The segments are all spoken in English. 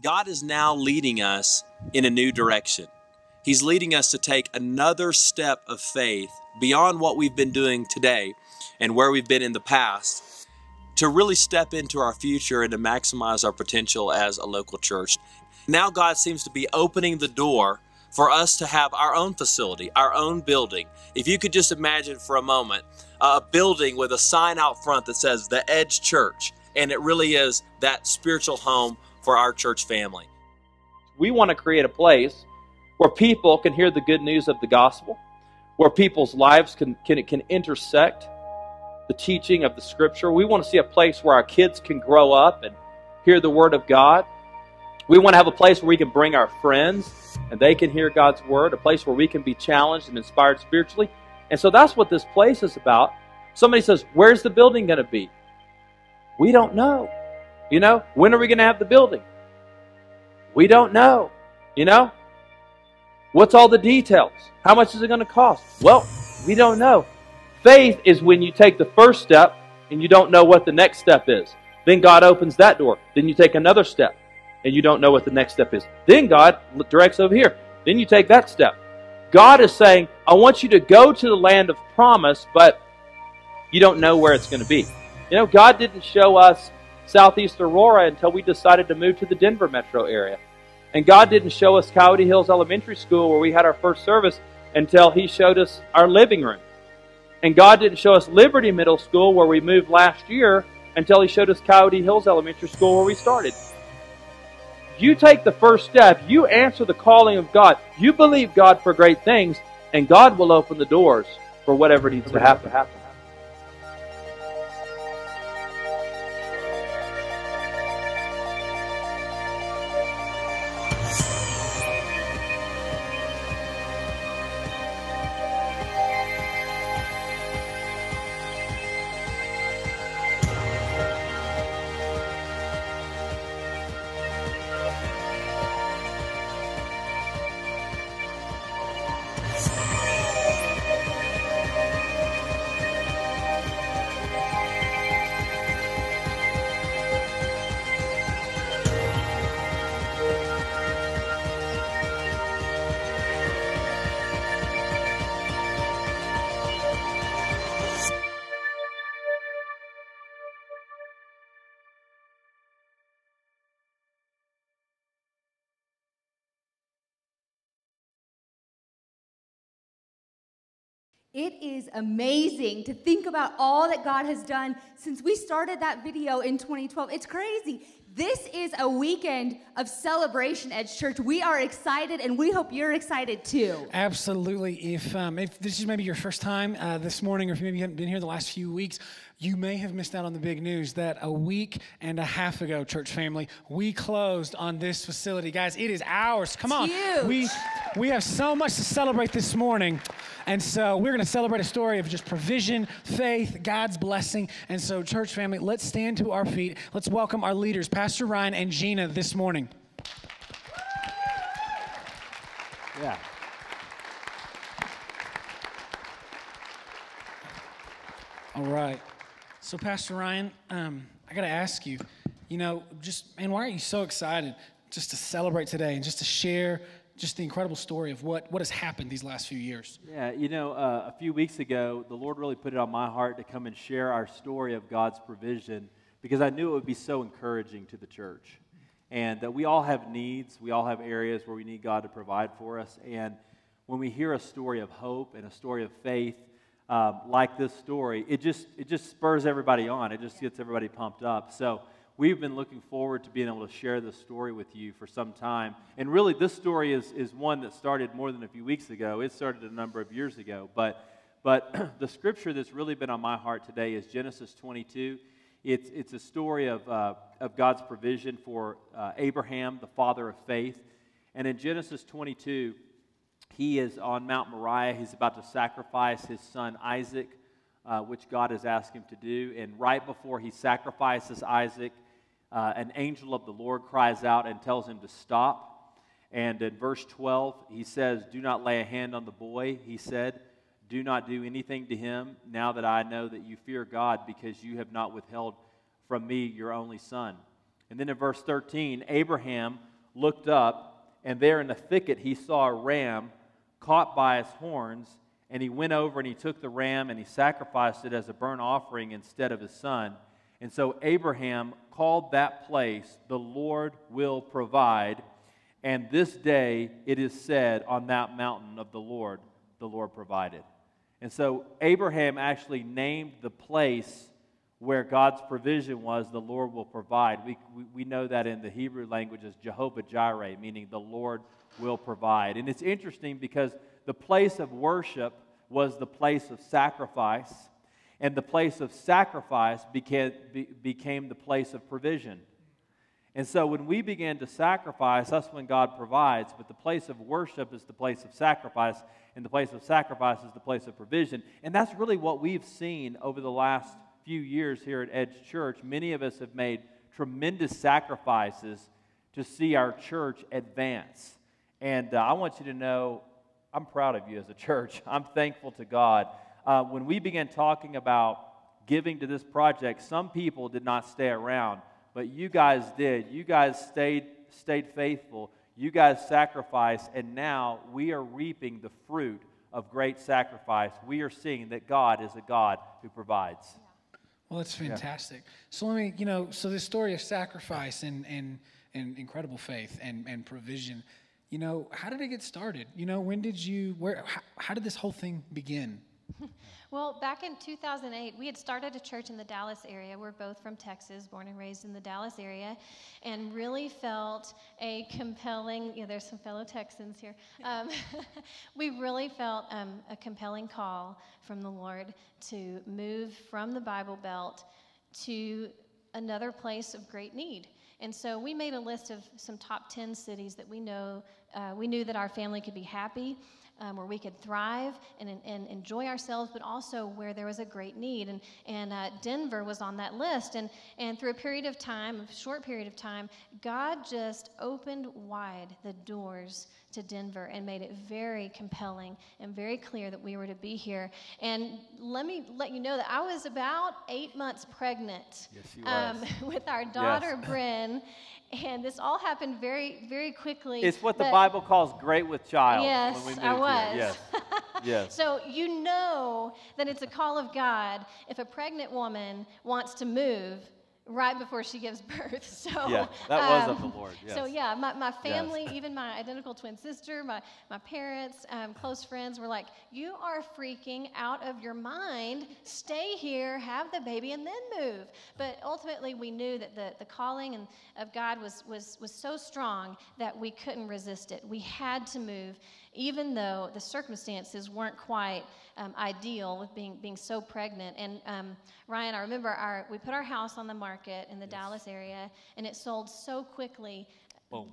God is now leading us in a new direction. He's leading us to take another step of faith beyond what we've been doing today and where we've been in the past, to really step into our future and to maximize our potential as a local church. Now God seems to be opening the door for us to have our own facility, our own building. If you could just imagine for a moment a building with a sign out front that says The Edge Church, and it really is that spiritual home for our church family. We want to create a place where people can hear the good news of the gospel, where people's lives can intersect the teaching of the Scripture. We want to see a place where our kids can grow up and hear the Word of God. We want to have a place where we can bring our friends and they can hear God's Word, a place where we can be challenged and inspired spiritually. And so that's what this place is about. Somebody says, where's the building going to be? We don't know. You know, when are we going to have the building? We don't know. You know? What's all the details? How much is it going to cost? Well, we don't know. Faith is when you take the first step and you don't know what the next step is. Then God opens that door. Then you take another step and you don't know what the next step is. Then God directs over here. Then you take that step. God is saying, I want you to go to the land of promise, but you don't know where it's going to be. You know, God didn't show us Southeast Aurora until we decided to move to the Denver metro area. And God didn't show us Coyote Hills Elementary School where we had our first service until He showed us our living room. And God didn't show us Liberty Middle School where we moved last year until He showed us Coyote Hills Elementary School where we started. You take the first step, you answer the calling of God, you believe God for great things, and God will open the doors for whatever needs to happen. It is amazing to think about all that God has done since we started that video in 2012. It's crazy. This is a weekend of celebration at church. We are excited, and we hope you're excited too. Absolutely. If this is maybe your first time this morning, or if maybe you haven't been here the last few weeks, you may have missed out on the big news that a week and a half ago, church family, we closed on this facility. Guys, it is ours. Come on. Huge. We have so much to celebrate this morning. And so we're going to celebrate a story of just provision, faith, God's blessing. And so, church family, let's stand to our feet. Let's welcome our leaders, Pastor Ryan and Gena, this morning. Yeah. All right. So, Pastor Ryan, I got to ask you, why are you so excited just to celebrate today and just to share just the incredible story of what has happened these last few years? Yeah, a few weeks ago, the Lord really put it on my heart to come and share our story of God's provision because I knew it would be so encouraging to the church. And that we all have needs, we all have areas where we need God to provide for us. And when we hear a story of hope and a story of faith like this story, it just spurs everybody on. It just gets everybody pumped up. So we've been looking forward to being able to share this story with you for some time. And really, this story is one that started more than a few weeks ago. It started a number of years ago. But the scripture that's really been on my heart today is Genesis 22. It's a story of God's provision for Abraham, the father of faith. And in Genesis 22, he is on Mount Moriah. He's about to sacrifice his son Isaac, which God has asked him to do. And right before he sacrifices Isaac, an angel of the Lord cries out and tells him to stop. And in verse 12, he says, "Do not lay a hand on the boy," he said. "Do not do anything to him, now that I know that you fear God, because you have not withheld from me your only son." And then in verse 13, Abraham looked up, and there in the thicket he saw a ram caught by its horns, and he went over and he took the ram and he sacrificed it as a burnt offering instead of his son. And so Abraham called that place, "The Lord will provide." And this day it is said, "On that mountain of the Lord provided." And so Abraham actually named the place where God's provision was, "The Lord will provide." We know that in the Hebrew language as Jehovah Jireh, meaning the Lord will provide. And it's interesting because the place of worship was the place of sacrifice, and the place of sacrifice became the place of provision. And so when we begin to sacrifice, that's when God provides. But the place of worship is the place of sacrifice, and the place of sacrifice is the place of provision. And that's really what we've seen over the last few years here at Edge Church. Many of us have made tremendous sacrifices to see our church advance. And I want you to know, I'm proud of you as a church. I'm thankful to God. When we began talking about giving to this project, some people did not stay around. But you guys did. You guys stayed faithful. You guys sacrificed, and now we are reaping the fruit of great sacrifice. We are seeing that God is a God who provides. Well, that's fantastic. Yeah. So let me, so this story of sacrifice and incredible faith and provision, how did it get started? When did how did this whole thing begin? Well, back in 2008, we had started a church in the Dallas area. We're both from Texas, born and raised in the Dallas area, and really felt a compelling, there's some fellow Texans here. We really felt a compelling call from the Lord to move from the Bible Belt to another place of great need. And so we made a list of some top 10 cities that we knew that our family could be happy, where we could thrive and enjoy ourselves, but also where there was a great need. And Denver was on that list. And through a short period of time, God just opened wide the doors to Denver and made it very compelling and very clear that we were to be here. And let me let you know that I was about 8 months pregnant. Yes, you was. With our daughter, Bryn. And this all happened very, very quickly. It's what the Bible calls great with child. Yes, when we moved I was. Here. Yes. Yes. So you know that it's a call of God if a pregnant woman wants to move right before she gives birth. So yeah, that was of the Lord. Yes. So yeah, my family, even my identical twin sister, my parents, close friends were like, "You are freaking out of your mind. Stay here, have the baby, and then move." But ultimately, we knew that the calling of God was so strong that we couldn't resist it. We had to move, even though the circumstances weren't quite ideal with being so pregnant. And Ryan, I remember we put our house on the market in the Dallas area, and it sold so quickly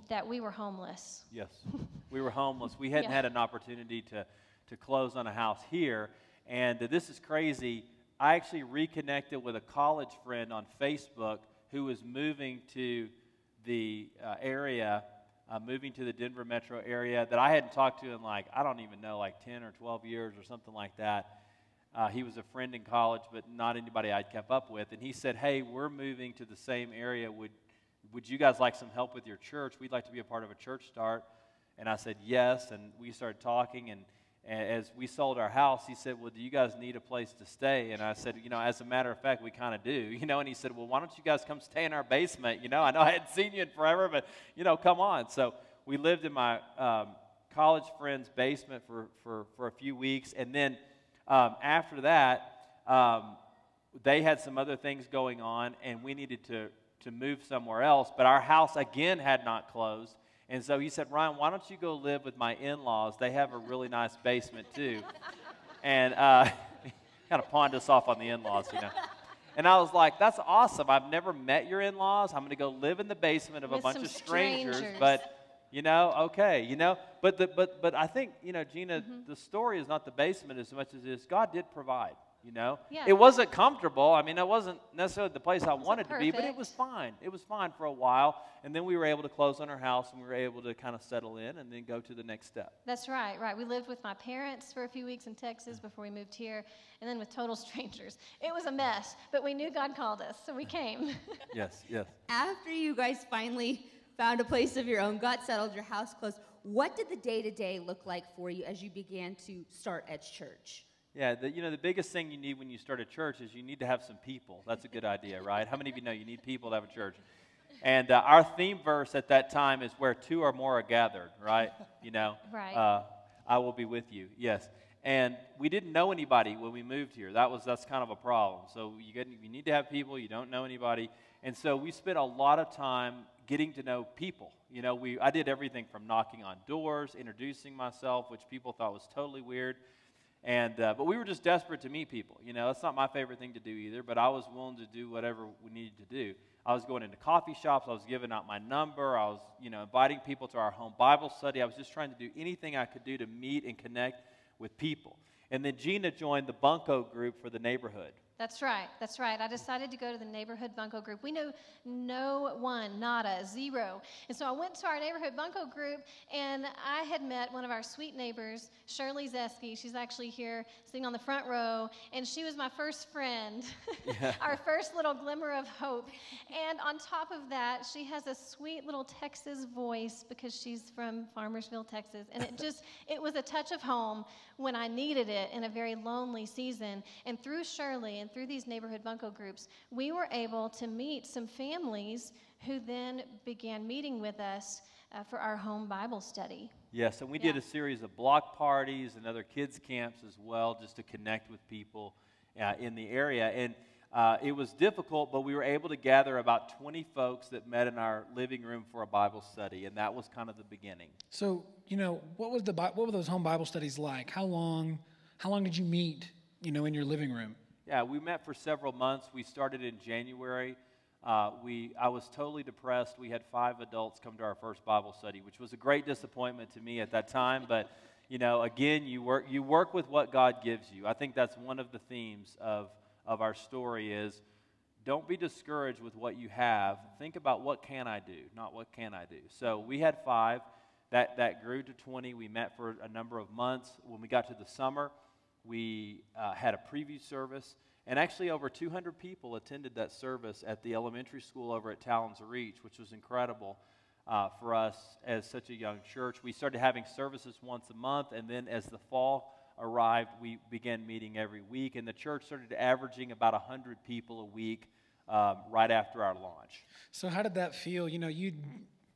that we were homeless. Yes, we were homeless. We hadn't had an opportunity to close on a house here, and this is crazy. I actually reconnected with a college friend on Facebook who was moving to the area, moving to the Denver metro area that I hadn't talked to in I don't even know, 10 or 12 years or something like that. He was a friend in college, but not anybody I'd kept up with. And he said, "Hey, we're moving to the same area. Would you guys like some help with your church? We'd like to be a part of a church start." And I said, "Yes." And we started talking. And as we sold our house, he said, "Well, do you guys need a place to stay?" And I said, "As a matter of fact, we kind of do." And he said, "Well, why don't you guys come stay in our basement? I know I hadn't seen you in forever, but, come on." So we lived in my college friend's basement for a few weeks. And then after that, they had some other things going on, and we needed to move somewhere else. But our house, again, had not closed. And so he said, "Ryan, why don't you go live with my in-laws? They have a really nice basement, too." And kind of pawned us off on the in-laws, And I was like, "That's awesome. I've never met your in-laws. I'm going to go live in the basement of a bunch of strangers. But, okay, But I think, Gena, the story is not the basement as much as it is God did provide. Yeah. It wasn't comfortable. I mean, it wasn't necessarily the place I wanted to be, but it was fine. It was fine for a while, and then we were able to close on our house, and we were able to kind of settle in and then go to the next step. That's right. We lived with my parents for a few weeks in Texas before we moved here, and then with total strangers. It was a mess, but we knew God called us, so we came. Yes. After you guys finally found a place of your own, got settled, your house closed. What did the day-to-day look like for you as you began to start Edge Church? Yeah, the biggest thing you need when you start a church is you need to have some people. That's a good idea, right? How many of you know you need people to have a church? And our theme verse at that time is where two or more are gathered, right? Right. I will be with you, yes. And we didn't know anybody when we moved here. That's kind of a problem. So you need to have people. You don't know anybody. And so we spent a lot of time getting to know people. I did everything from knocking on doors, introducing myself, which people thought was totally weird. And but we were just desperate to meet people. That's not my favorite thing to do either, but I was willing to do whatever we needed to do. I was going into coffee shops. I was giving out my number. I was, inviting people to our home Bible study. I was just trying to do anything I could do to meet and connect with people. And then Gena joined the Bunko group for the neighborhood. That's right. I decided to go to the neighborhood Bunko group. We knew no one, nada, zero. And so I went to our neighborhood Bunko group, and I had met one of our sweet neighbors, Shirley Zeski. She's actually here sitting on the front row, and she was my first friend, our first little glimmer of hope. And on top of that, she has a sweet little Texas voice because she's from Farmersville, Texas. And it was a touch of home when I needed it in a very lonely season. And through Shirley and through these neighborhood Bunko groups, we were able to meet some families who then began meeting with us for our home Bible study. Yes, and we did a series of block parties and other kids' camps as well, just to connect with people in the area. And it was difficult, but we were able to gather about 20 folks that met in our living room for a Bible study, and that was kind of the beginning. So, what were those home Bible studies like? How long did you meet, in your living room? Yeah, we met for several months. We started in January. I was totally depressed. We had 5 adults come to our first Bible study, which was a great disappointment to me at that time. But, again, you work with what God gives you. I think that's one of the themes of our story is don't be discouraged with what you have. Think about what can I do, not what can I do. So we had 5. That grew to 20. We met for a number of months. When we got to the summer, we had a preview service, and actually over 200 people attended that service at the elementary school over at Talons Reach, which was incredible for us as such a young church. We started having services once a month, and then as the fall arrived, we began meeting every week, and the church started averaging about 100 people a week right after our launch. So how did that feel? You'd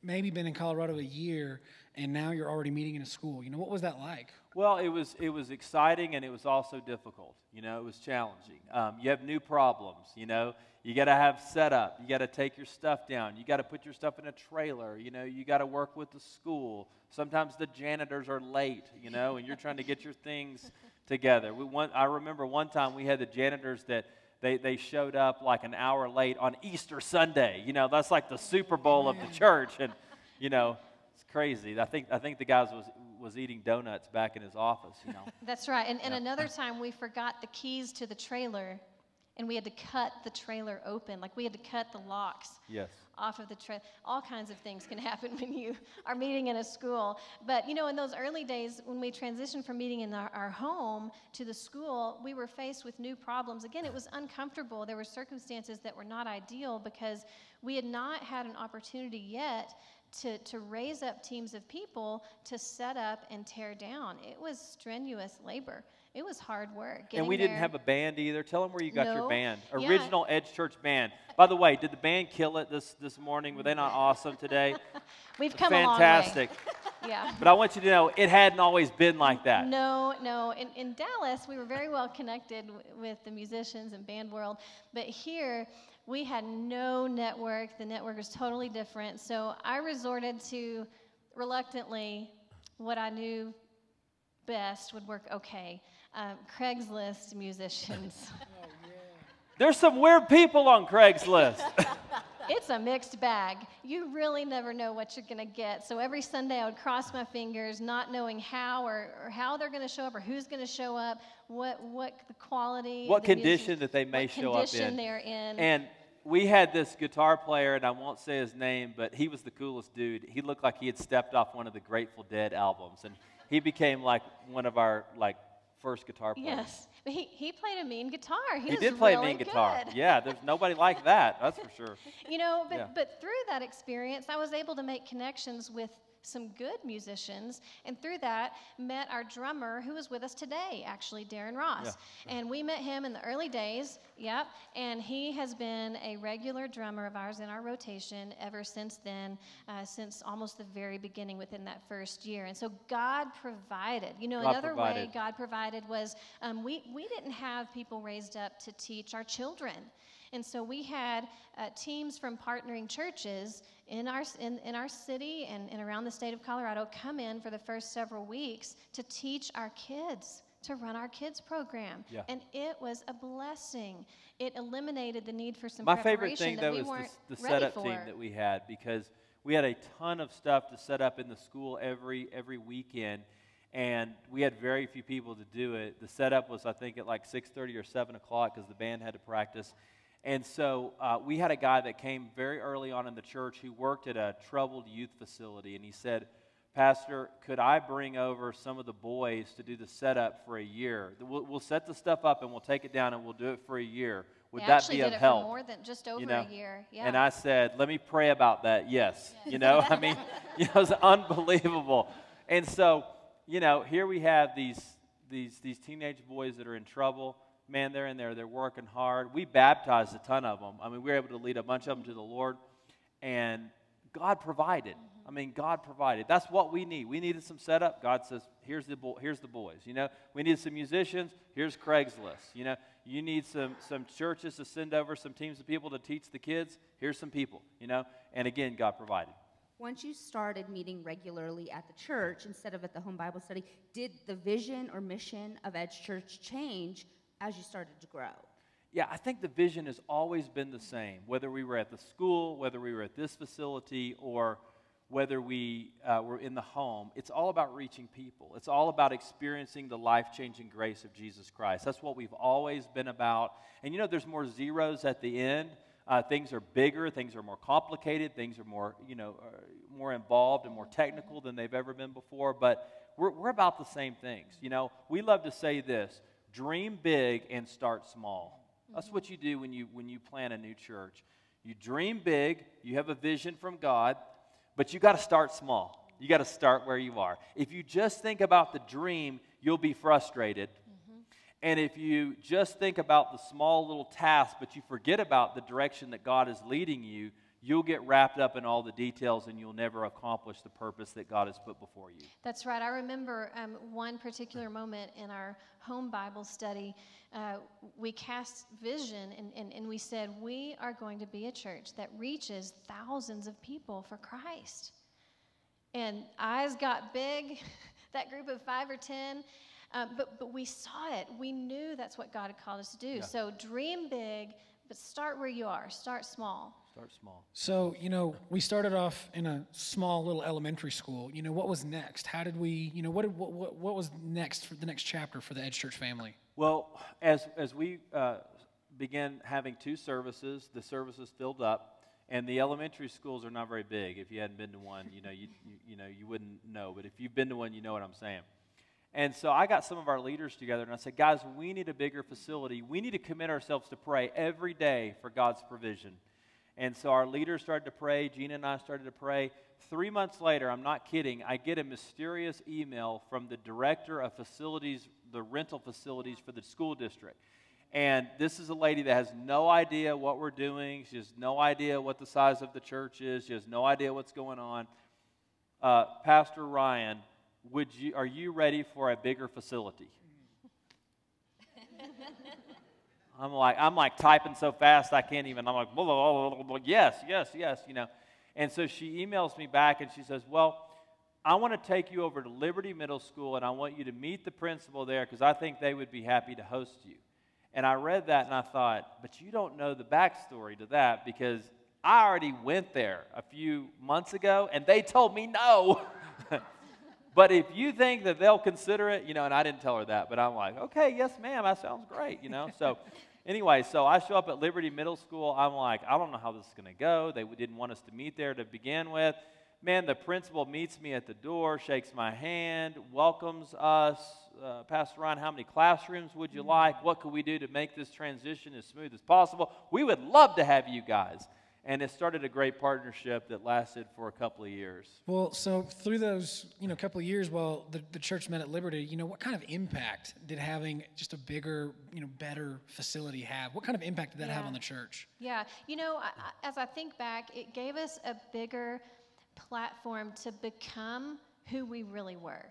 maybe been in Colorado a year, and now you're already meeting in a school. What was that like? Well, it was exciting, and it was also difficult. It was challenging. You have new problems. You got to have setup. You got to take your stuff down. You got to put your stuff in a trailer. You got to work with the school. Sometimes the janitors are late. And you're trying to get your things together. I remember one time we had the janitors that they showed up like an hour late on Easter Sunday. That's like the Super Bowl of the church, and it's crazy. I think the guy was eating donuts back in his office. That's right. And another time we forgot the keys to the trailer, and we had to cut the trailer open. Like we had to cut the locks. Yes. Off of the trailer. All kinds of things can happen when you are meeting in a school. But, in those early days when we transitioned from meeting in our home to the school, we were faced with new problems. Again, it was uncomfortable. There were circumstances that were not ideal because we had not had an opportunity yet to raise up teams of people to set up and tear down. It was strenuous labor. It was hard work. And we didn't have a band either. Tell them where you got your band. Yeah. Original Edge Church band. By the way, did the band kill it this morning? Were they not awesome today? We've come fantastic. A long way. Yeah. But I want you to know, it hadn't always been like that. No. In Dallas, we were very well connected with the musicians and band world. But here, we had no network. The network was totally different. So I resorted to, reluctantly, what I knew best would work okay. Craigslist musicians. There's some weird people on Craigslist. It's a mixed bag. You really never know what you're going to get. So every Sunday I would cross my fingers, not knowing how or how they're going to show up or who's going to show up, what the quality. What condition that they may show up in. What condition they're in. And we had this guitar player, and I won't say his name, but he was the coolest dude. He looked like he had stepped off one of the Grateful Dead albums, and he became like one of our first guitar player. Yes, but he played a mean guitar. He was did play really a mean guitar. good. Yeah, there's nobody like that. That's for sure. But through that experience, I was able to make connections with some good musicians, and through that met our drummer who is with us today, actually, Darren Ross. Yeah. And we met him in the early days, and he has been a regular drummer of ours in our rotation ever since then, since almost the very beginning within that first year. And so God provided. Another way God provided was we didn't have people raised up to teach our children. And so we had teams from partnering churches in our city and around the state of Colorado come in for the first several weeks to teach our kids, to run our kids program. Yeah. And it was a blessing. It eliminated the need for some My preparation favorite thing, that though, we is weren't the ready setup for. team that we had, because we had a ton of stuff to set up in the school every weekend, and we had very few people to do it. The setup was, I think, at like 6:30 or 7 o'clock because the band had to practice. And so we had a guy that came very early on in the church who worked at a troubled youth facility, and he said, Pastor, could I bring over some of the boys to do the setup for a year? We'll set the stuff up and we'll take it down and we'll do it for a year. Would that be of help? Actually did it for more than just over a year. Yeah. And I said, let me pray about that. Yes. I mean, it was unbelievable. And so, here we have these teenage boys that are in trouble. Man, they're in there. They're working hard. We baptized a ton of them. I mean, we were able to lead a bunch of them to the Lord, and God provided. I mean, God provided. That's what we need. We needed some setup. God says, here's the boys. We needed some musicians. Here's Craigslist. You need some churches to send over some teams of people to teach the kids. Here's some people. And again, God provided. Once you started meeting regularly at the church instead of at the home Bible study, did the vision or mission of Edge Church change as you started to grow? Yeah, I think the vision has always been the same, whether we were at the school, whether we were at this facility, or whether we were in the home. It's all about reaching people. It's all about experiencing the life-changing grace of Jesus Christ. That's what we've always been about. And there's more zeros at the end. Things are bigger, things are more complicated, things are more, more involved and more technical than they've ever been before, but we're about the same things. We love to say this: dream big and start small. That's what you do when you plan a new church. You dream big, you have a vision from God, but you got to start small. You got to start where you are. If you just think about the dream, you'll be frustrated. And if you just think about the small little task, but you forget about the direction that God is leading you, you'll get wrapped up in all the details and you'll never accomplish the purpose that God has put before you. That's right. I remember one particular moment in our home Bible study. We cast vision and we said, we are going to be a church that reaches thousands of people for Christ. And eyes got big, that group of 5 or 10. But we saw it. We knew that's what God had called us to do. Yeah. So dream big, but start where you are. Start small. Start small. So, we started off in a small little elementary school. What was next? How did we, what was next for the next chapter for the Edge Church family? Well, as we began having 2 services, the services filled up. And the elementary schools are not very big. If you hadn't been to one, you wouldn't know. But if you've been to one, you know what I'm saying. And so I got some of our leaders together, and I said, guys, we need a bigger facility. We need to commit ourselves to pray every day for God's provision. And so our leaders started to pray. Gena and I started to pray. 3 months later, I'm not kidding, I get a mysterious email from the director of facilities, the rental facilities for the school district. And this is a lady that has no idea what we're doing. She has no idea what the size of the church is. She has no idea what's going on. Pastor Ryan, are you ready for a bigger facility? I'm like typing so fast I can't even. I'm like, blah, blah, blah, blah, yes. And so she emails me back and she says, well, I want to take you over to Liberty Middle School and I want you to meet the principal there because I think they would be happy to host you. And I read that and I thought, but you don't know the backstory to that because I already went there a few months ago and they told me no. But if you think that they'll consider it, and I didn't tell her that, but I'm like, okay, yes, ma'am, that sounds great, So anyway, so I show up at Liberty Middle School. I'm like, I don't know how this is going to go. They didn't want us to meet there to begin with. Man, the principal meets me at the door, shakes my hand, welcomes us, Pastor Ryan, how many classrooms would you like? What could we do to make this transition as smooth as possible? We would love to have you guys. And it started a great partnership that lasted for a couple of years. Well, so through those, couple of years while the church met at Liberty, what kind of impact did having just a bigger, better facility have? What kind of impact did that have on the church? Yeah, as I think back, it gave us a bigger platform to become who we really were,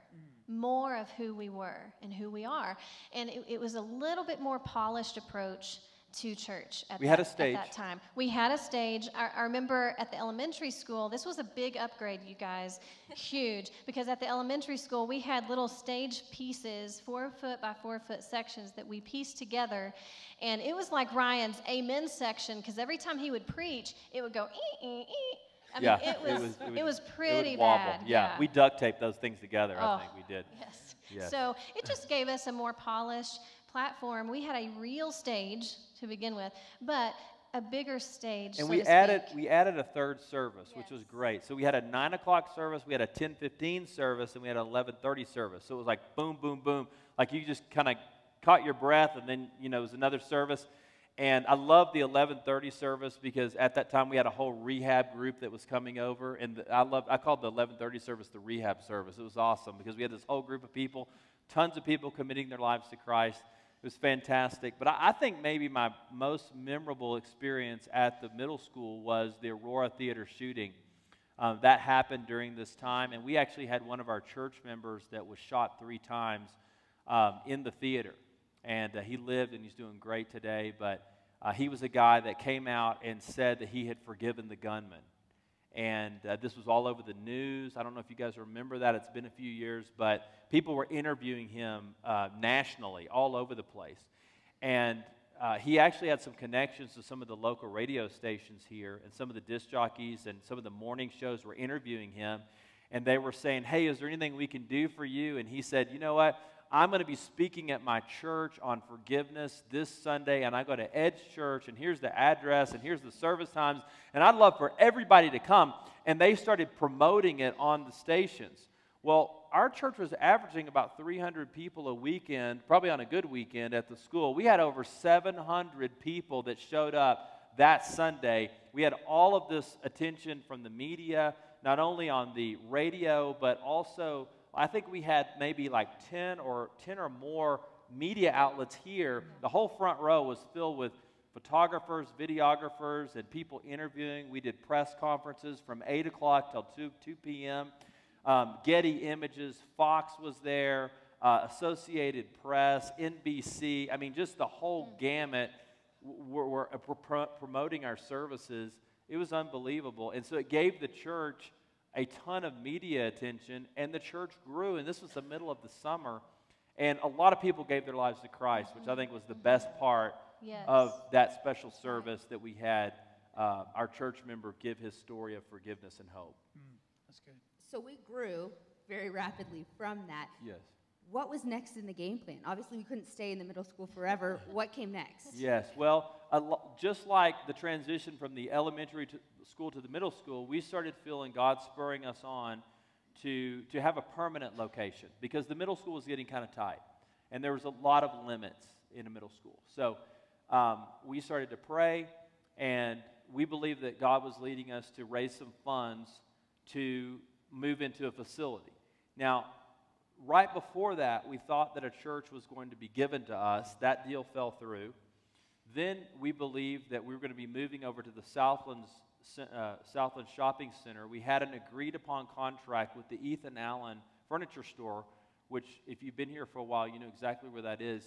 more of who we were and who we are. And it was a little bit more polished approach to church at that time. We had a stage. I remember at the elementary school, this was a big upgrade, you guys, huge, because at the elementary school, we had little stage pieces, 4-foot by 4-foot sections that we pieced together, and it was like Ryan's amen section, because every time he would preach, it would go, I mean, it was pretty bad. Yeah, we duct taped those things together, I think we did. Yes. So it just gave us a more polished platform. We had a real stage to begin with, but a bigger stage. And we added a third service, which was great. So we had a 9 o'clock service, we had a 10:15 service, and we had an 11:30 service. So it was like boom, boom, boom. Like you just kind of caught your breath, and then it was another service. And I loved the 11:30 service because at that time we had a whole rehab group that was coming over, and I called the 11:30 service the rehab service. It was awesome because we had this whole group of people, tons of people committing their lives to Christ. It was fantastic. But I think maybe my most memorable experience at the middle school was the Aurora Theater shooting. That happened during this time, and we actually had one of our church members that was shot 3 times in the theater. And he lived, and he's doing great today, but he was a guy that came out and said that he had forgiven the gunman. And this was all over the news. I don't know if you guys remember that. It's been a few years, but people were interviewing him nationally, all over the place. And he actually had some connections to some of the local radio stations here, and some of the disc jockeys and some of the morning shows were interviewing him. And they were saying, hey, is there anything we can do for you? And he said, you know what? I'm going to be speaking at my church on forgiveness this Sunday, and I go to Ed's church, and here's the address, and here's the service times, and I'd love for everybody to come. And they started promoting it on the stations. Well, our church was averaging about 300 people a weekend, probably on a good weekend at the school. We had over 700 people that showed up that Sunday. We had all of this attention from the media, not only on the radio, but also I think we had maybe like 10 or more media outlets here. The whole front row was filled with photographers, videographers, and people interviewing. We did press conferences from 8 o'clock till 2 p.m. Getty Images, Fox was there, Associated Press, NBC. I mean, just the whole gamut were promoting our services. It was unbelievable. And so it gave the church a ton of media attention, and the church grew, and this was the middle of the summer, and a lot of people gave their lives to Christ, which I think was the best part of that special service that we had our church member give his story of forgiveness and hope. That's good. So we grew very rapidly from that. Yes. What was next in the game plan? Obviously, we couldn't stay in the middle school forever. What came next? Yes. Well, just like the transition from the elementary school to the middle school, we started feeling God spurring us on to have a permanent location because the middle school was getting kind of tight, and there was a lot of limits in a middle school. So we started to pray, and we believed that God was leading us to raise some funds to move into a facility. Now, right before that, we thought that a church was going to be given to us. That deal fell through. Then we believed that we were going to be moving over to the Southland Shopping Center. We had an agreed-upon contract with the Ethan Allen Furniture Store, which, if you've been here for a while, you know exactly where that is.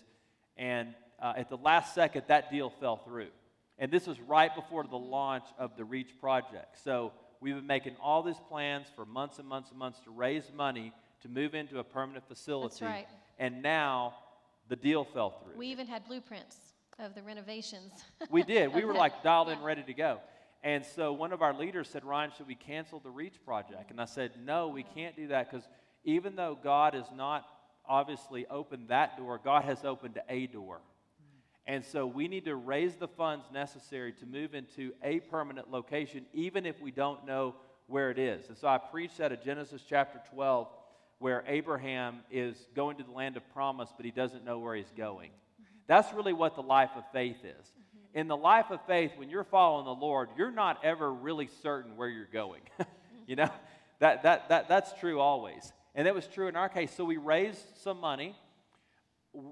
And at the last second, that deal fell through. And this was right before the launch of the REACH project. So we've been making all these plans for months and months and months to raise money to move into a permanent facility. That's right. And now the deal fell through. We even had blueprints of the renovations. We did. We were like dialed in, ready to go. And so one of our leaders said, Ryan, should we cancel the REACH project? And I said, no, we can't do that because even though God has not obviously opened that door, God has opened a door. And so we need to raise the funds necessary to move into a permanent location, even if we don't know where it is. And so I preached out of Genesis chapter 12, where Abraham is going to the land of promise, but he doesn't know where he's going. That's really what the life of faith is. In the life of faith, when you're following the Lord, you're not ever really certain where you're going. You know, that's true always. And that was true in our case. So we raised some money.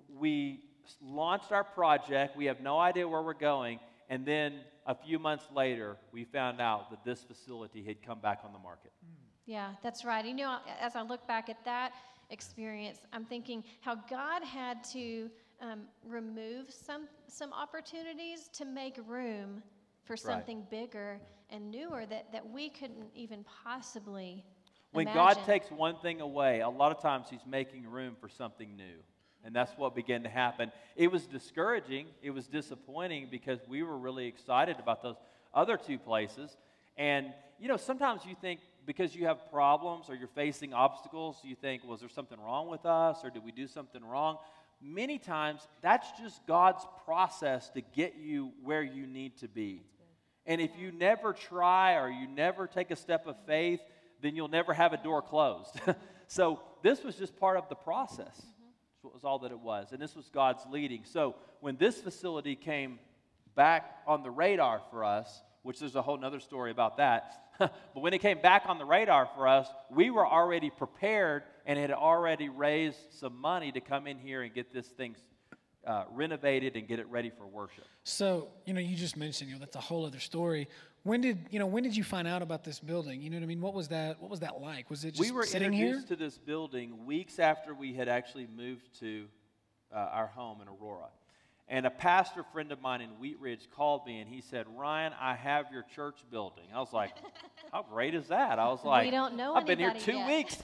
We launched our project. We have no idea where we're going. And then a few months later, we found out that this facility had come back on the market. Yeah, that's right. You know, as I look back at that experience, I'm thinking how God had to remove some opportunities to make room for something bigger and newer that we couldn't even possibly When imagine. God takes one thing away, a lot of times he's making room for something new. And that's what began to happen. It was discouraging. It was disappointing because we were really excited about those other two places. And, you know, sometimes you think because you have problems or you're facing obstacles, you think, was there something wrong with us or did we do something wrong? Many times, that's just God's process to get you where you need to be. And if you never try or you never take a step of faith, then you'll never have a door closed. So this was just part of the process. That was all that it was. And this was God's leading. So when this facility came back on the radar for us, which there's a whole other story about that, but when it came back on the radar for us, we were already prepared and had already raised some money to come in here and get this thing renovated and get it ready for worship. So, you know, you just mentioned, you know, that's a whole other story. When did you find out about this building? You know what I mean? What was that like? Was it just we were sitting here? introduced to this building weeks after we had actually moved to our home in Aurora. And a pastor friend of mine in Wheat Ridge called me and he said, Ryan, I have your church building. I was like, how great is that? I was like, we don't know I've been here 2 weeks.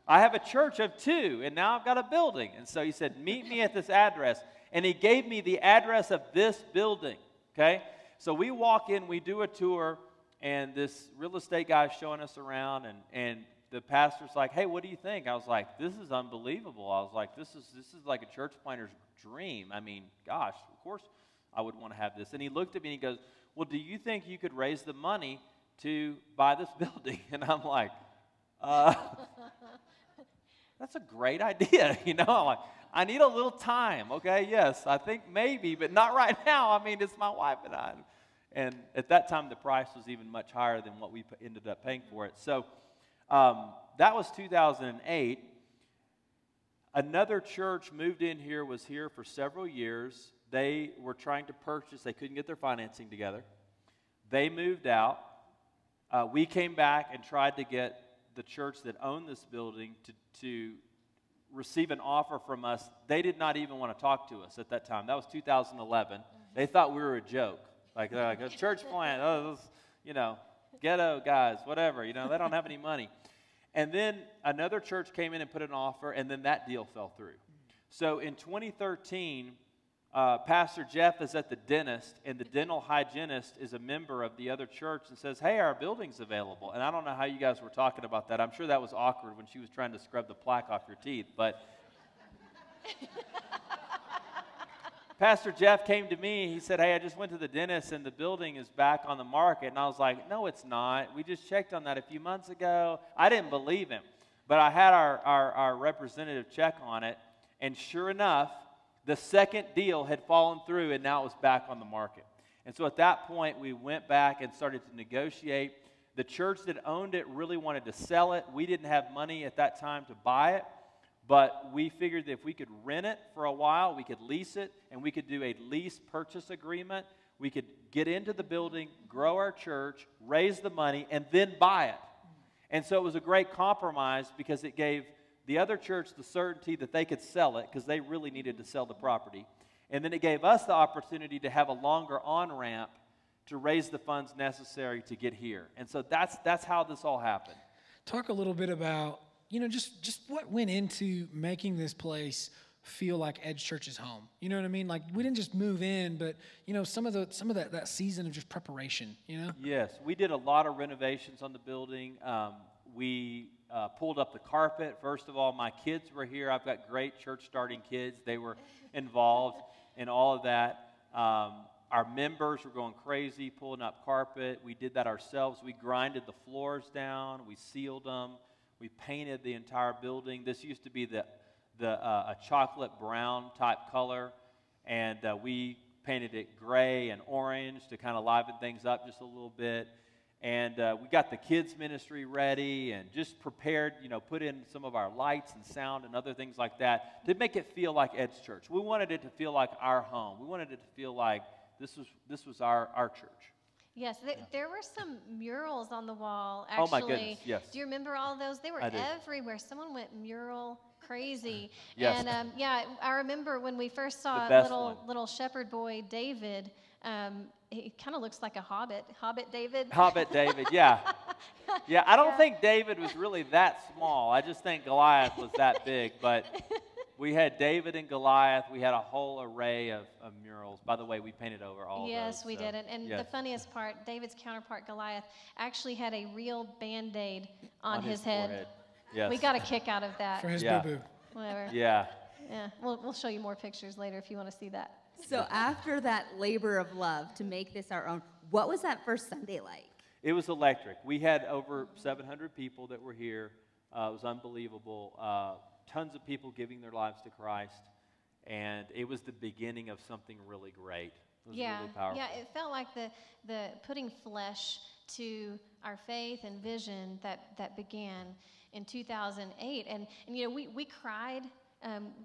I have a church of 2 and now I've got a building. And so he said, meet me at this address. And he gave me the address of this building, okay? So we walk in, we do a tour, and this real estate guy is showing us around, and the pastor's like, hey, what do you think? I was like, this is unbelievable. I was like, this is like a church planter's dream. I mean, gosh, of course I would want to have this. And he looked at me and he goes, well, do you think you could raise the money to buy this building? And I'm like, that's a great idea, you know? I'm like, I need a little time, okay? Yes, I think maybe, but not right now. I mean, it's my wife and I. And at that time, the price was even much higher than what we ended up paying for it. So that was 2008. Another church moved in here, was here for several years. They were trying to purchase. They couldn't get their financing together. They moved out. We came back and tried to get the church that owned this building to receive an offer from us. They did not even want to talk to us at that time. That was 2011. They thought we were a joke. Like a church plant, those, you know, ghetto guys, whatever, you know, they don't have any money. And then another church came in and put an offer, and then that deal fell through. So in 2013, Pastor Jeff is at the dentist, and the dental hygienist is a member of the other church and says, hey, our building's available. And I don't know how you guys were talking about that. I'm sure that was awkward when she was trying to scrub the plaque off your teeth, but Pastor Jeff came to me. He said, hey, I just went to the dentist, and the building is back on the market. And I was like, no, it's not. We just checked on that a few months ago. I didn't believe him. But I had our representative check on it, and sure enough, the second deal had fallen through, and now it was back on the market. And so at that point, we went back and started to negotiate. The church that owned it really wanted to sell it. We didn't have money at that time to buy it, but we figured that if we could rent it for a while, we could lease it, and we could do a lease purchase agreement. We could get into the building, grow our church, raise the money, and then buy it. And so it was a great compromise because it gave the other church the certainty that they could sell it because they really needed to sell the property. And then it gave us the opportunity to have a longer on-ramp to raise the funds necessary to get here. And so that's how this all happened. Talk a little bit about, you know, just what went into making this place feel like Edge Church's home. You know what I mean? Like, we didn't just move in, but, you know, some of that season of just preparation, you know? Yes, we did a lot of renovations on the building. We pulled up the carpet. First of all, my kids were here. I've got great church-starting kids. They were involved in all of that. Our members were going crazy, pulling up carpet. We did that ourselves. We grinded the floors down. We sealed them. We painted the entire building. This used to be a chocolate brown type color, and we painted it gray and orange to kind of liven things up just a little bit. And we got the kids ministry ready and just prepared, put in some of our lights and sound and other things like that to make it feel like Ed's church. We wanted it to feel like our home. We wanted it to feel like this was our church. Yes, there were some murals on the wall, actually. Oh, my goodness, yes. Do you remember all those? They were I do. Everywhere. Someone went mural crazy. Yes. And, I remember when we first saw little shepherd boy, David, he kind of looks like a hobbit. Hobbit David? Hobbit David, yeah. Yeah, I don't think David was really that small. I just think Goliath was that big, but we had David and Goliath. We had a whole array of murals. By the way, we painted over all of those. Yes, we did. And the funniest part, David's counterpart, Goliath, actually had a real Band-Aid on his head. Forehead. Yes. We got a kick out of that. For his Yeah. boo-boo. Whatever. Yeah. Yeah, we'll show you more pictures later if you want to see that. So after that labor of love to make this our own, what was that first Sunday like? It was electric. We had over 700 people that were here. It was unbelievable. Tons of people giving their lives to Christ. And it was the beginning of something really great. It was really powerful. Yeah, it felt like the putting flesh to our faith and vision that began in 2008. And we cried.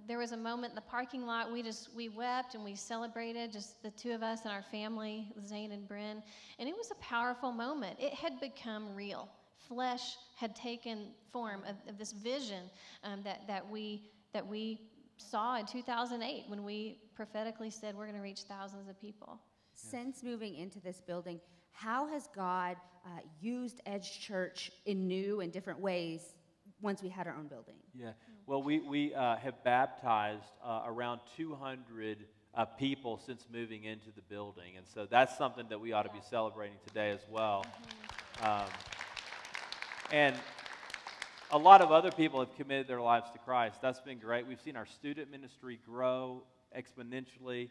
There was a moment in the parking lot, we wept and we celebrated, just the two of us and our family, Zane and Bryn, and it was a powerful moment. It had become real. Flesh had taken form of this vision that we saw in 2008 when we prophetically said we're going to reach thousands of people. Since moving into this building, how has God used Edge Church in new and different ways once we had our own building? Yeah. Well, we have baptized around 200 people since moving into the building. And so that's something that we ought to be celebrating today as well. And a lot of other people have committed their lives to Christ. That's been great. We've seen our student ministry grow exponentially.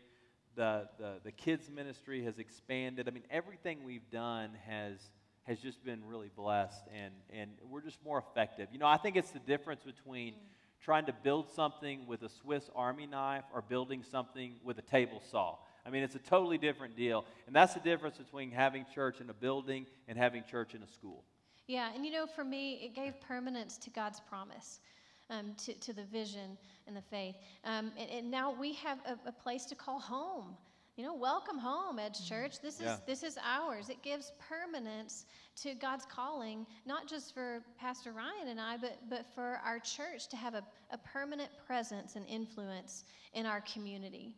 The kids ministry has expanded. I mean, everything we've done has just been really blessed, and we're just more effective. I think it's the difference between trying to build something with a Swiss Army knife or building something with a table saw. I mean, it's a totally different deal, and that's the difference between having church in a building and having church in a school. Yeah, and for me, it gave permanence to God's promise, to the vision and the faith. And now we have a place to call home. Welcome home, Edge Church. This is ours. It gives permanence to God's calling, not just for Pastor Ryan and I, but for our church to have a permanent presence and influence in our community.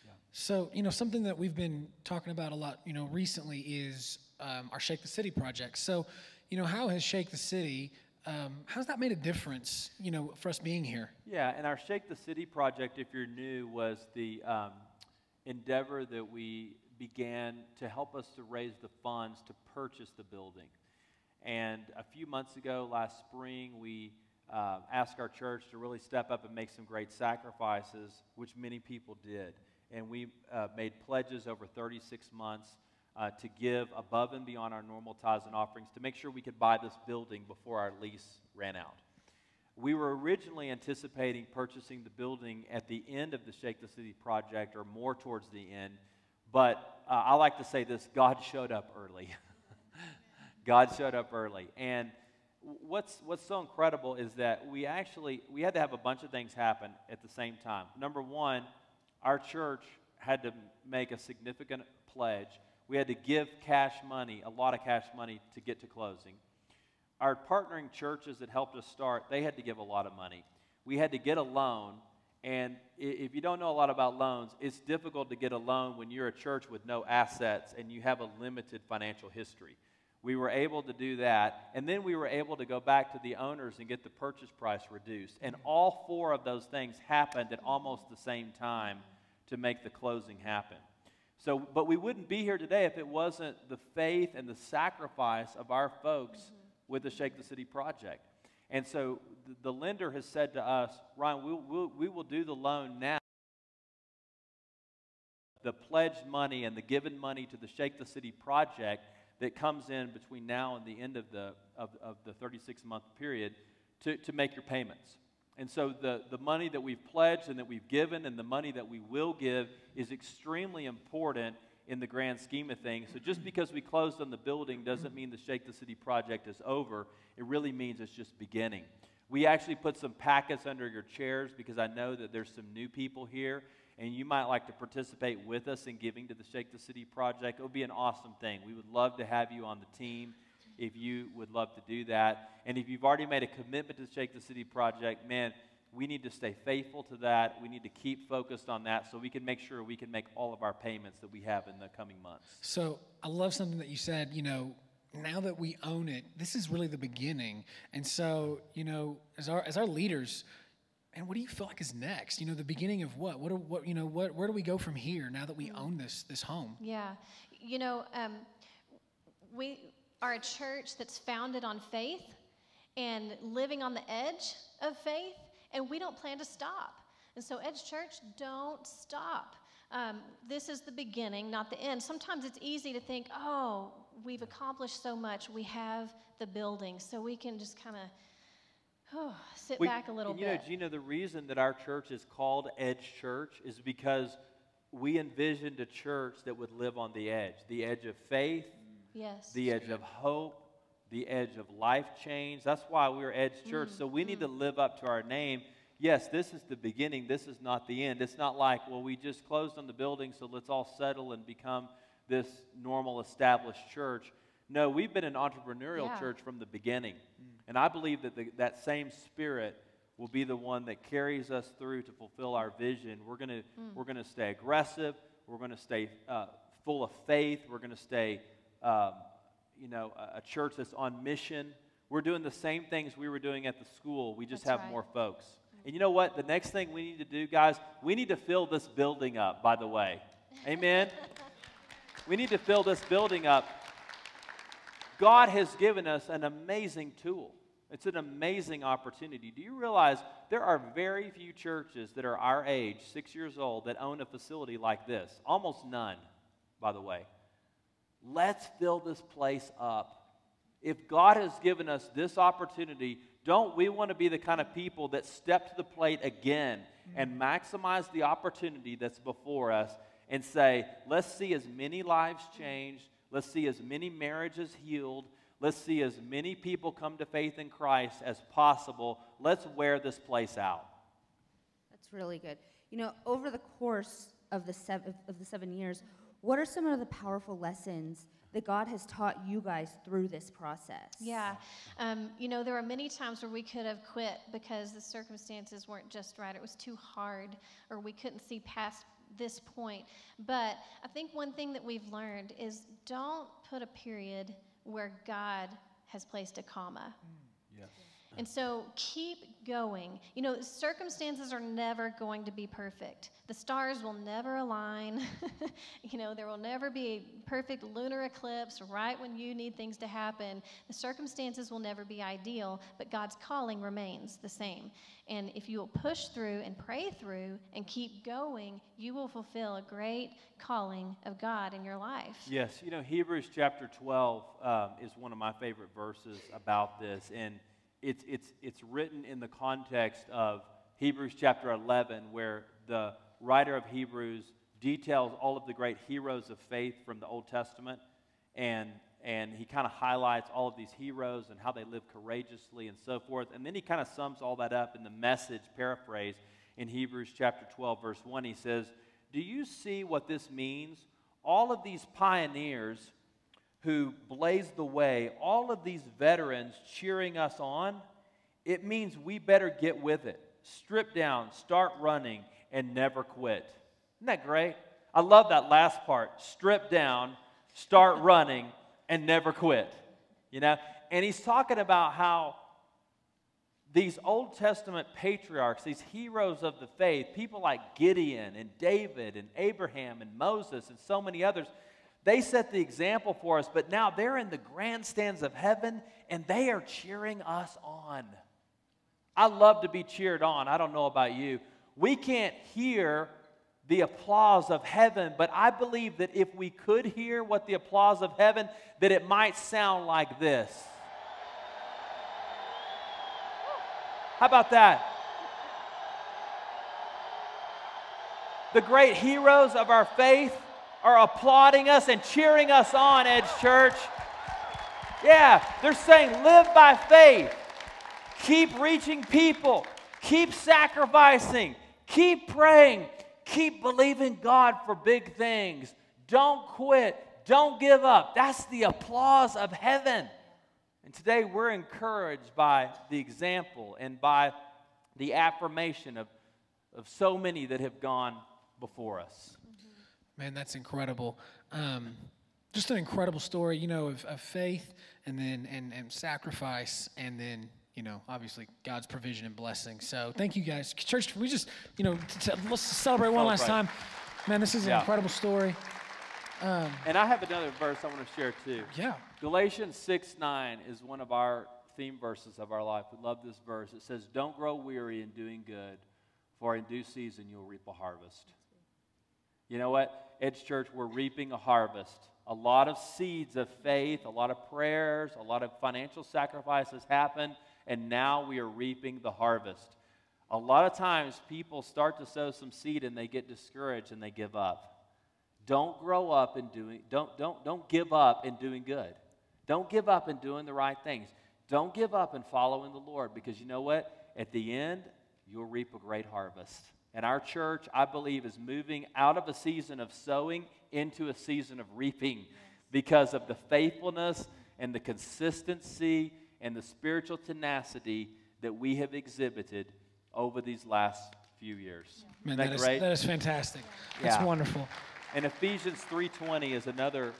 Yeah. So, something that we've been talking about a lot, recently is our Shake the City project. So, how has Shake the City, how's that made a difference, for us being here? Yeah, and our Shake the City project, if you're new, was the endeavor that we began to help us to raise the funds to purchase the building. And a few months ago, last spring, we asked our church to really step up and make some great sacrifices, which many people did. And we made pledges over 36 months to give above and beyond our normal tithes and offerings to make sure we could buy this building before our lease ran out. We were originally anticipating purchasing the building at the end of the Shake the City project, or more towards the end, but I like to say this: God showed up early. God showed up early. And what's so incredible is that we had to have a bunch of things happen at the same time. Number one, our church had to make a significant pledge. We had to give cash money, a lot of cash money, to get to closing. Our partnering churches that helped us start, they had to give a lot of money. We had to get a loan, and if you don't know a lot about loans, it's difficult to get a loan when you're a church with no assets and you have a limited financial history. We were able to do that, and then we were able to go back to the owners and get the purchase price reduced. And all four of those things happened at almost the same time to make the closing happen. So, but we wouldn't be here today if it wasn't the faith and the sacrifice of our folks with the Shake the City project. And so the lender has said to us, Ryan, we will do the loan now. The pledged money and the given money to the Shake the City project that comes in between now and the end of the 36-month period to make your payments. And so the money that we've pledged and that we've given and the money that we will give is extremely important in the grand scheme of things. So just because we closed on the building doesn't mean the Shake the City project is over. It really means it's just beginning. We actually put some packets under your chairs because I know that there's some new people here, and you might like to participate with us in giving to the Shake the City project. It would be an awesome thing. We would love to have you on the team if you would love to do that. And if you've already made a commitment to the Shake the City project, man, we need to stay faithful to that. We need to keep focused on that so we can make sure we can make all of our payments that we have in the coming months. So I love something that you said, now that we own it, this is really the beginning. And so, as our leaders, and what do you feel like is next? The beginning of what? Where do we go from here now that we own this home? Yeah. We are a church that's founded on faith and living on the edge of faith, and we don't plan to stop. And so, Edge Church, don't stop. This is the beginning, not the end. Sometimes it's easy to think, oh, we've accomplished so much. We have the building, so we can just kind of sit back a little bit. Gina, the reason that our church is called Edge Church is because we envisioned a church that would live on the edge of faith, yes, the edge of hope, the edge of life change. That's why we're Edge Church. So we need to live up to our name. Yes, this is the beginning. This is not the end. It's not like, well, we just closed on the building, so let's all settle and become this normal established church. No, we've been an entrepreneurial church from the beginning. And I believe that that same spirit will be the one that carries us through to fulfill our vision. We're gonna stay aggressive. We're going to stay full of faith. We're going to stay a church that's on mission. We're doing the same things we were doing at the school. We just have more folks. And you know what? The next thing we need to do, guys, we need to fill this building up, by the way. Amen? We need to fill this building up. God has given us an amazing tool. It's an amazing opportunity. Do you realize there are very few churches that are our age, 6 years old, that own a facility like this? Almost none, by the way. Let's fill this place up. If God has given us this opportunity, don't we want to be the kind of people that step to the plate again and maximize the opportunity that's before us and say, let's see as many lives changed, let's see as many marriages healed, let's see as many people come to faith in Christ as possible. Let's wear this place out. That's really good. Over the course of the 7 years, what are some of the powerful lessons that God has taught you guys through this process? Yeah. There were many times where we could have quit because the circumstances weren't just right. It was too hard, or we couldn't see past this point. But I think one thing that we've learned is don't put a period where God has placed a comma. Yes. And so keep going. Circumstances are never going to be perfect. The stars will never align. There will never be a perfect lunar eclipse right when you need things to happen. The circumstances will never be ideal, but God's calling remains the same. And if you will push through and pray through and keep going, you will fulfill a great calling of God in your life. Yes, Hebrews chapter 12 is one of my favorite verses about this, and it's written in the context of Hebrews chapter 11, where the writer of Hebrews details all of the great heroes of faith from the Old Testament, and he kind of highlights all of these heroes and how they lived courageously and so forth, and then he kind of sums all that up in the Message paraphrase in Hebrews chapter 12, verse 1. He says, "Do you see what this means? All of these pioneers who blazed the way, all of these veterans cheering us on, it means we better get with it. Strip down, start running, and never quit." Isn't that great? I love that last part. Strip down, start running, and never quit. And he's talking about how these Old Testament patriarchs, these heroes of the faith, people like Gideon and David and Abraham and Moses and so many others, they set the example for us, but now they're in the grandstands of heaven, and they are cheering us on. I love to be cheered on. I don't know about you. We can't hear the applause of heaven, but I believe that if we could hear what the applause of heaven, that it might sound like this. How about that? The great heroes of our faith are applauding us and cheering us on, Edge Church. Yeah, they're saying live by faith. Keep reaching people. Keep sacrificing. Keep praying. Keep believing God for big things. Don't quit. Don't give up. That's the applause of heaven. And today we're encouraged by the example and by the affirmation of so many that have gone before us. Man, that's incredible. Just an incredible story, you know, of faith and then and sacrifice, and then, you know, obviously God's provision and blessing. So thank you guys. Church, we just, you know, let's celebrate one last time. Man, this is an incredible story. And I have another verse I want to share too. Yeah. Galatians 6:9 is one of our theme verses of our life. We love this verse. It says, "Don't grow weary in doing good, for in due season you'll reap a harvest." You know what? Edge Church, we're reaping a harvest. A lot of seeds of faith, a lot of prayers, a lot of financial sacrifices happen, and now we are reaping the harvest. A lot of times people start to sow some seed and they get discouraged and they give up. Don't grow up in doing, don't give up in doing good. Don't give up in doing the right things. Don't give up in following the Lord, because you know what? At the end, you'll reap a great harvest. And our church, I believe, is moving out of a season of sowing into a season of reaping because of the faithfulness and the consistency and the spiritual tenacity that we have exhibited over these last few years. Man, Isn't that great? That is fantastic. That's wonderful. And Ephesians 3:20 is another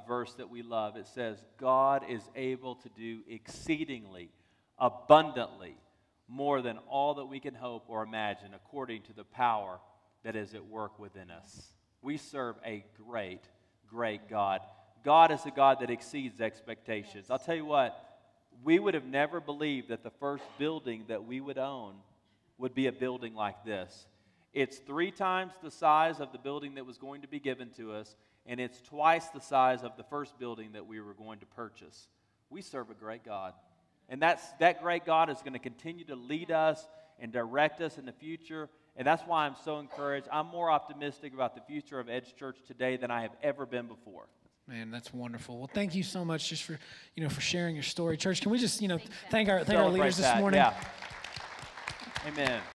verse that we love. It says, God is able to do exceedingly, abundantly, more than all that we can hope or imagine, according to the power that is at work within us. We serve a great, great God. God is a God that exceeds expectations. I'll tell you what, we would have never believed that the first building that we would own would be a building like this. It's 3 times the size of the building that was going to be given to us, and it's twice the size of the first building that we were going to purchase. We serve a great God. And that great God is going to continue to lead us and direct us in the future. And that's why I'm so encouraged. I'm more optimistic about the future of Edge Church today than I have ever been before. Man, that's wonderful. Well, thank you so much just for, you know, for sharing your story. Church, can we just, you know, thank our leaders this morning? Yeah. Amen.